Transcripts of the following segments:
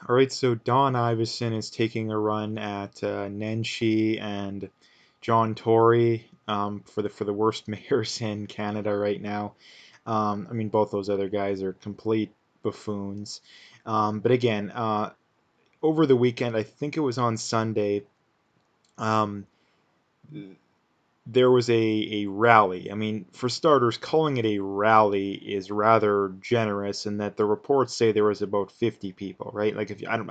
All right, so Don Iveson is taking a run at Nenshi and John Tory for the worst mayors in Canada right now. I mean, both those other guys are complete buffoons. But again, over the weekend, I think it was on Sunday, um, there was a rally. I mean, for starters, calling it a rally is rather generous in that the reports say there was about 50 people, right? Like if you, I don't,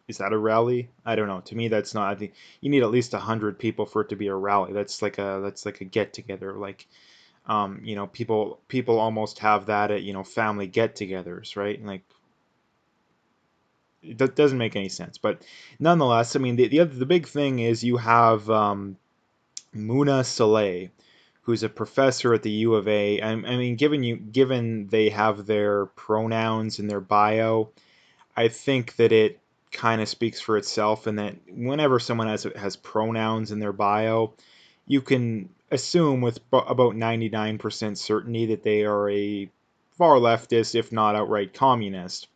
is that a rally? I don't know. To me, that's not. I think you need at least 100 people for it to be a rally. That's like a get together. Like, people almost have that at family get-togethers, right? Like it doesn't make any sense. But nonetheless, I mean, the big thing is you have Muna Soleil, who's a professor at the U of A. I mean, given they have their pronouns in their bio, I think that it kind of speaks for itself, and that whenever someone has pronouns in their bio, you can assume with about 99% certainty that they are a far leftist, if not outright communist.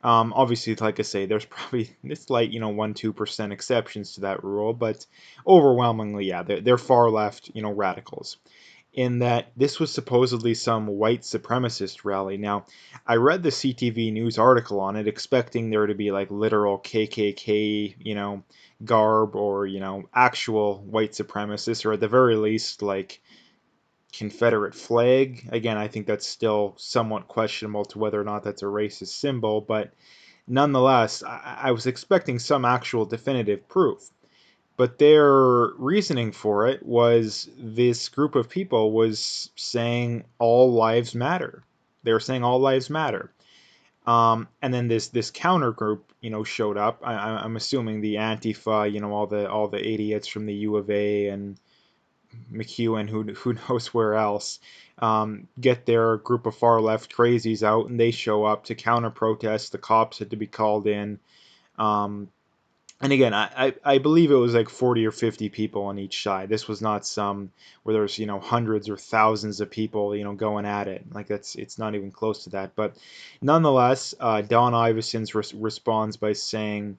Obviously, like I say, there's probably this light, 1-2% exceptions to that rule, but overwhelmingly, yeah, they're far left, radicals. In that this was supposedly some white supremacist rally. Now, I read the CTV News article on it, expecting there to be like literal KKK, garb, or actual white supremacists, or at the very least like Confederate flag. Again, I think that's still somewhat questionable to whether or not that's a racist symbol, but nonetheless, I was expecting some actual definitive proof. But their reasoning for it was this group of people was saying all lives matter. They were saying all lives matter. And then this counter group, showed up. I'm assuming the Antifa, all the idiots from the U of A and McEwen, who knows where else, get their group of far left crazies out, and they show up to counter protest. The cops had to be called in. Um, and again, I believe it was like 40 or 50 people on each side. This was not some where there's hundreds or thousands of people going at it. Like it's not even close to that. But nonetheless, Don Iveson's responds by saying,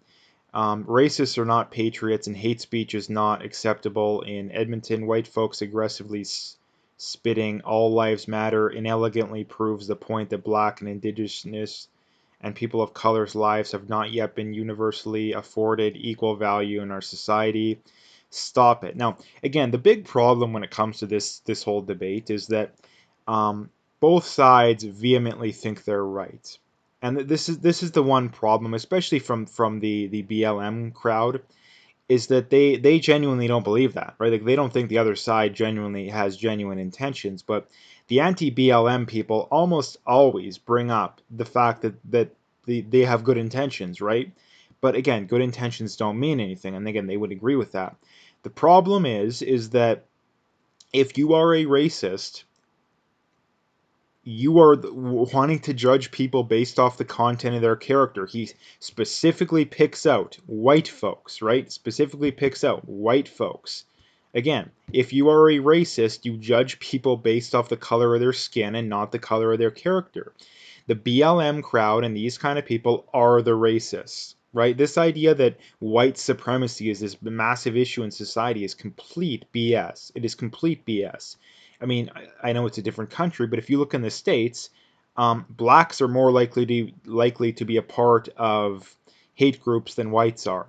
racists are not patriots, and hate speech is not acceptable. In Edmonton, white folks aggressively spitting "All Lives Matter" inelegantly proves the point that Black and Indigenous and people of color's lives have not yet been universally afforded equal value in our society. Stop it. Now, again, the big problem when it comes to this whole debate is that both sides vehemently think they're right, and this is the one problem, especially from the BLM crowd, is that they genuinely don't believe that, right? Like they don't think the other side genuinely has genuine intentions. But the anti-BLM people almost always bring up the fact that they have good intentions, right? But again, good intentions don't mean anything, and again, they would agree with that. The problem is that if you are a racist, you are wanting to judge people based off the content of their character. He specifically picks out white folks, right? Specifically picks out white folks. Again, if you are a racist, you judge people based off the color of their skin and not the color of their character. The BLM crowd and these kind of people are the racists, right? This idea that white supremacy is this massive issue in society is complete BS. It is complete BS. I mean, I know it's a different country, but if you look in the States, blacks are more likely to be a part of hate groups than whites are.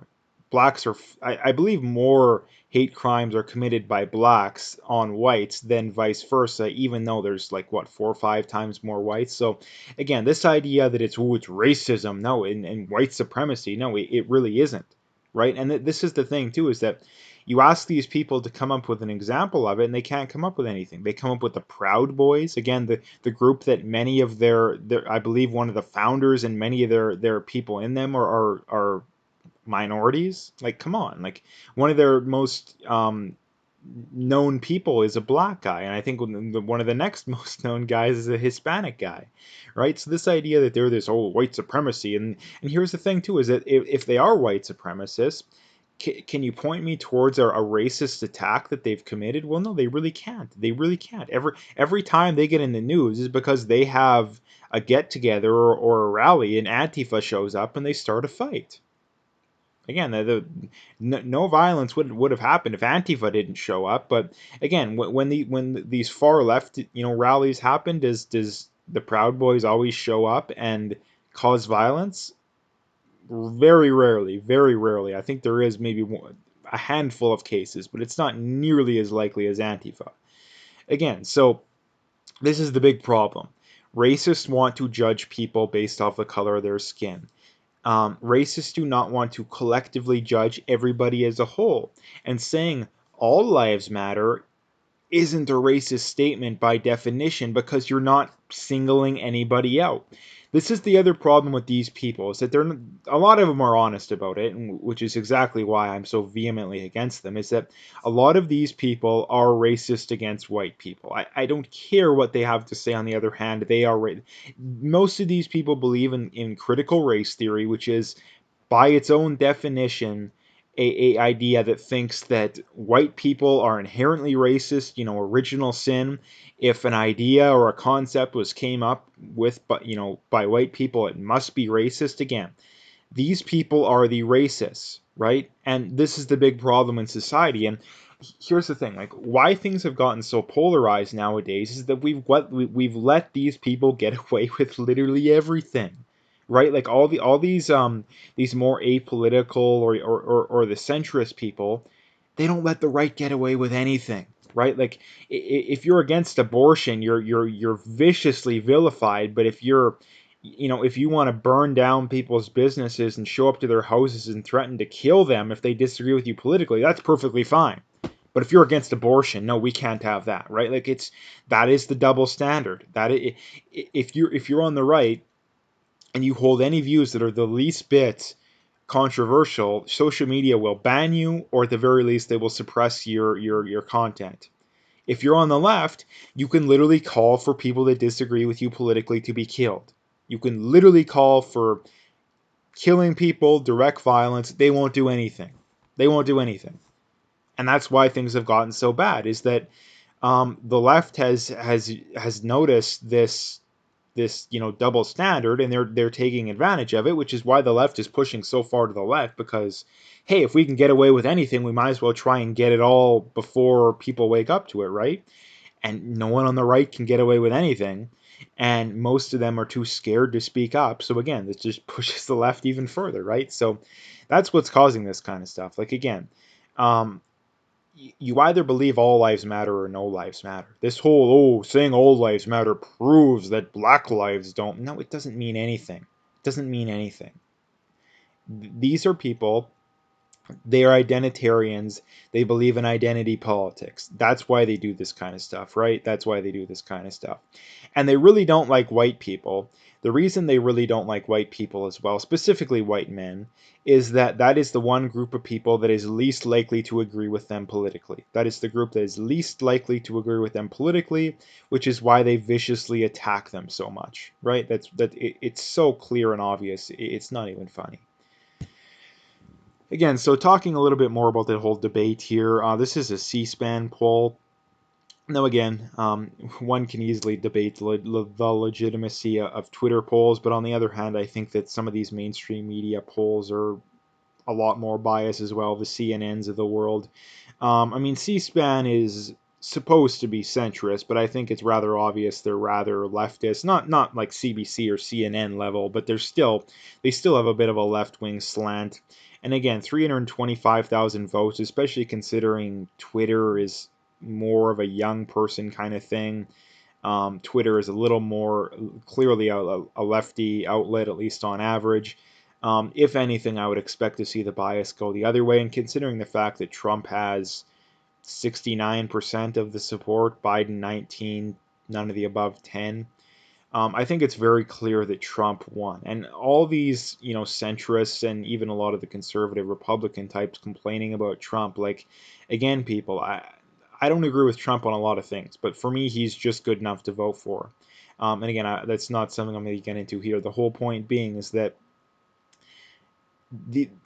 Blacks are, I believe, more hate crimes are committed by blacks on whites than vice versa, even though there's like what 4 or 5 times more whites. So again, this idea that it's racism, no, and white supremacy, no, it really isn't, right? And this is the thing too, is that you ask these people to come up with an example of it, and they can't come up with anything. They come up with the Proud Boys, again, the group that many of their I believe one of the founders and many of their people in them are minorities. Like, come on, like one of their most known people is a black guy, and I think one of the next most known guys is a Hispanic guy, right? So this idea that they're this white supremacy, and here's the thing too, is that if they are white supremacists, Can you point me towards a racist attack that they've committed? Well, no, they really can't. They really can't. Every time they get in the news is because they have a get together or a rally, and Antifa shows up and they start a fight. Again, no violence would have happened if Antifa didn't show up. But again, when these far left rallies happen, does the Proud Boys always show up and cause violence? Very rarely, very rarely. I think there is maybe a handful of cases, but it's not nearly as likely as Antifa. Again, so this is the big problem. Racists want to judge people based off the color of their skin. Racists do not want to collectively judge everybody as a whole. And saying all lives matter isn't a racist statement by definition because you're not singling anybody out. This is the other problem with these people is that a lot of them are honest about it, which is exactly why I'm so vehemently against them. Is that a lot of these people are racist against white people. I don't care what they have to say. On the other hand, they are most of these people believe in critical race theory, which is by its own definition a idea that thinks that white people are inherently racist, original sin. If an idea or a concept was came up with by white people, it must be racist. Again, these people are the racists, right? And this is the big problem in society. And here's the thing, like why things have gotten so polarized nowadays is that we've let these people get away with literally everything, right? Like these more apolitical or the centrist people, they don't let the right get away with anything, right? Like if you're against abortion, you're viciously vilified. But if you want to burn down people's businesses and show up to their houses and threaten to kill them if they disagree with you politically, that's perfectly fine. But if you're against abortion, no, we can't have that, right? Like that is the double standard. If you're on the right and you hold any views that are the least bit controversial, social media will ban you, or at the very least, they will suppress your content. If you're on the left, you can literally call for people that disagree with you politically to be killed. You can literally call for killing people, direct violence. They won't do anything. They won't do anything. And that's why things have gotten so bad. Is that the left has noticed this double standard, and they're taking advantage of it, which is why the left is pushing so far to the left. Because hey, if we can get away with anything, we might as well try and get it all before people wake up to it, right? And no one on the right can get away with anything, and most of them are too scared to speak up. So again, this just pushes the left even further, right? So that's what's causing this kind of stuff. Like again, um, you either believe all lives matter or no lives matter. This whole saying all lives matter proves that black lives don't. No, it doesn't mean anything. It doesn't mean anything. These are people, they are identitarians. They believe in identity politics. That's why they do this kind of stuff, right? That's why they do this kind of stuff. And they really don't like white people. The reason they really don't like white people as well, specifically white men, is that is the one group of people that is least likely to agree with them politically. That is the group that is least likely to agree with them politically, which is why they viciously attack them so much, right? It's so clear and obvious. It's not even funny. Again, so talking a little bit more about the whole debate here, this is a C-SPAN poll. Now, again, one can easily debate the legitimacy of Twitter polls, but on the other hand, I think that some of these mainstream media polls are a lot more biased as well, the CNNs of the world. I mean, C-SPAN is supposed to be centrist, but I think it's rather obvious they're rather leftist. Not like CBC or CNN level, but they still have a bit of a left-wing slant. And again, 325,000 votes, especially considering Twitter is more of a young person kind of thing. Twitter is a little more clearly a lefty outlet, at least on average. If anything, I would expect to see the bias go the other way. And considering the fact that Trump has 69% of the support, Biden 19, none of the above 10, I think it's very clear that Trump won. And all these, centrists and even a lot of the conservative Republican types complaining about Trump, like, again, people, I don't agree with Trump on a lot of things, but for me, he's just good enough to vote for. And again, that's not something I'm going to get into here. The whole point being is that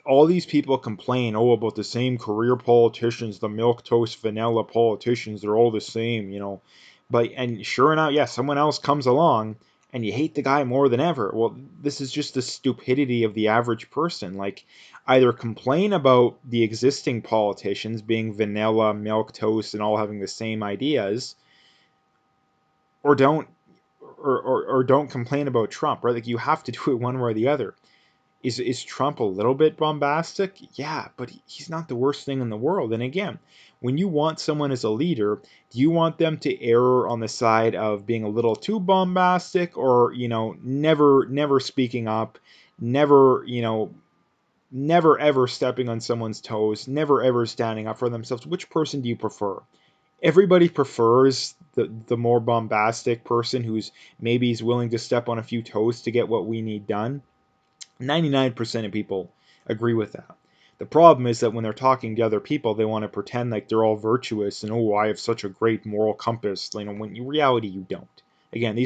all these people complain, oh, about the same career politicians, the milk toast vanilla politicians, they're all the same, you know. But and sure enough, yeah, someone else comes along and you hate the guy more than ever. Well, this is just the stupidity of the average person. Like, either complain about the existing politicians being vanilla, milk toast, and all having the same ideas, or don't or don't complain about Trump, right? Like, you have to do it one way or the other. Is Trump a little bit bombastic? Yeah, but he's not the worst thing in the world. And again, when you want someone as a leader, do you want them to err on the side of being a little too bombastic, or, you know, never speaking up, never, you know, never ever stepping on someone's toes, never ever standing up for themselves? Which person do you prefer? Everybody prefers the more bombastic person who's maybe is willing to step on a few toes to get what we need done. 99% of people agree with that. The problem is that when they're talking to other people, they want to pretend like they're all virtuous and, oh, I have such a great moral compass. You know, when in reality you don't. Again,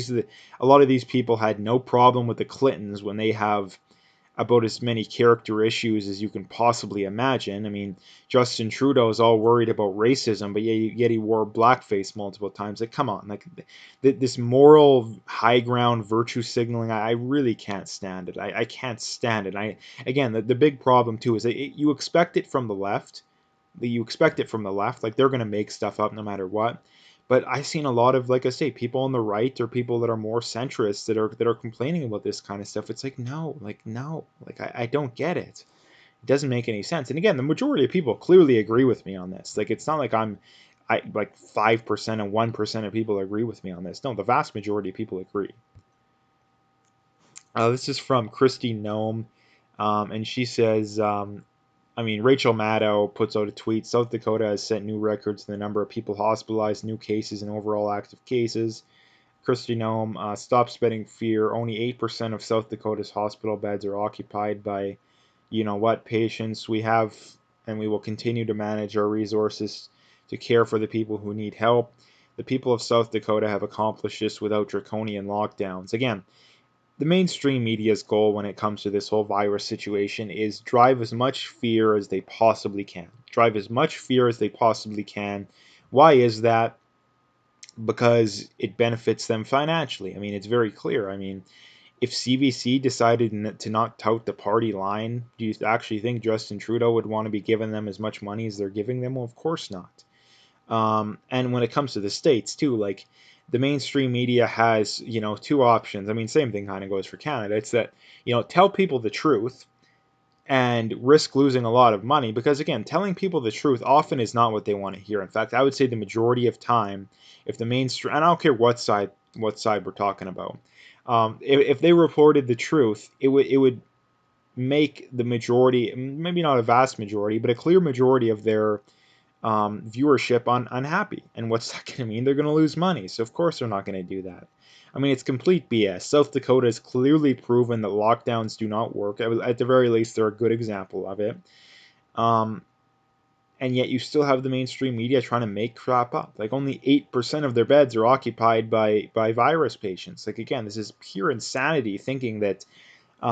a lot of these people had no problem with the Clintons when they have about as many character issues as you can possibly imagine. I mean, Justin Trudeau is all worried about racism, but yet he wore blackface multiple times. Like, come on, like this moral high ground virtue signaling, I really can't stand it. I can't stand it. Again, the big problem too is that you expect it from the left. You expect it from the left, like they're gonna make stuff up no matter what. But I've seen a lot of, like I say, people on the right or people that are more centrist that are complaining about this kind of stuff. It's like, no, like I don't get it. It doesn't make any sense. And again, the majority of people clearly agree with me on this. Like, it's not like I like 5% and 1% of people agree with me on this. No, the vast majority of people agree. This is from Christy Nome, and she says, I mean, Rachel Maddow puts out a tweet. South Dakota has set new records in the number of people hospitalized, new cases, and overall active cases. Christy Nome, stop spreading fear. Only 8% of South Dakota's hospital beds are occupied by, you know what, patients. We have and we will continue to manage our resources to care for the people who need help. The people of South Dakota have accomplished this without draconian lockdowns. Again, the mainstream media's goal when it comes to this whole virus situation is drive as much fear as they possibly can. Drive as much fear as they possibly can. Why is that? Because it benefits them financially. I mean, it's very clear. I mean, if CBC decided to not tout the party line, do you actually think Justin Trudeau would want to be giving them as much money as they're giving them? Well, of course not. And when it comes to the states too, like the mainstream media has, you know, two options. I mean, same thing kind of goes for Canada. It's that, you know, tell people the truth and risk losing a lot of money, because again, telling people the truth often is not what they want to hear. In fact, I would say the majority of time, if the mainstream, and I don't care what side we're talking about, if they reported the truth, it would make the majority, maybe not a vast majority, but a clear majority of their viewership unhappy. And what's that going to mean? They're going to lose money. So of course they're not going to do that. I mean, it's complete BS. South Dakota has clearly proven that lockdowns do not work. At the very least, they're a good example of it. Um, and yet you still have the mainstream media trying to make crap up. Like, only 8% of their beds are occupied by virus patients. Like, again, this is pure insanity thinking that the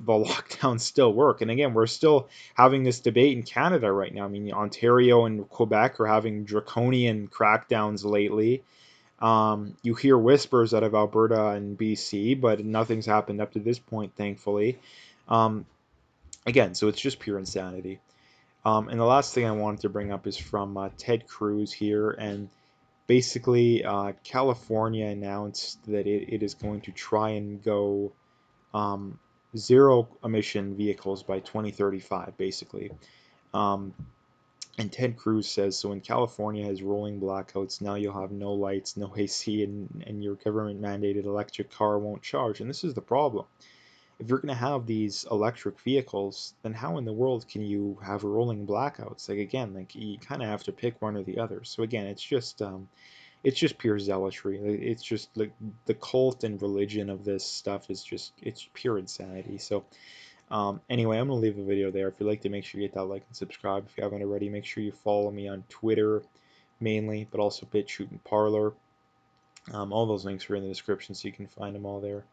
lockdowns still work. And again, we're still having this debate in Canada right now. I mean, Ontario and Quebec are having draconian crackdowns lately. You hear whispers out of Alberta and BC, but nothing's happened up to this point, thankfully. Um, Again, so it's just pure insanity. And the last thing I wanted to bring up is from Ted Cruz here. And basically, California announced that it is going to try and go um, zero emission vehicles by 2035, basically. Um, and Ted Cruz says, so when California has rolling blackouts, now you'll have no lights, no AC, and your government mandated electric car won't charge. And this is the problem. If you're going to have these electric vehicles, then how in the world can you have rolling blackouts? Like, again, like you kind of have to pick one or the other. So again, it's just pure zealotry. It's just like the cult and religion of this stuff is just, it's pure insanity. So anyway, I'm gonna leave the video there. If you'd like to, make sure you hit that like and subscribe. If you haven't already, make sure you follow me on Twitter mainly, but also BitChute and Parler. All those links are in the description, so you can find them all there.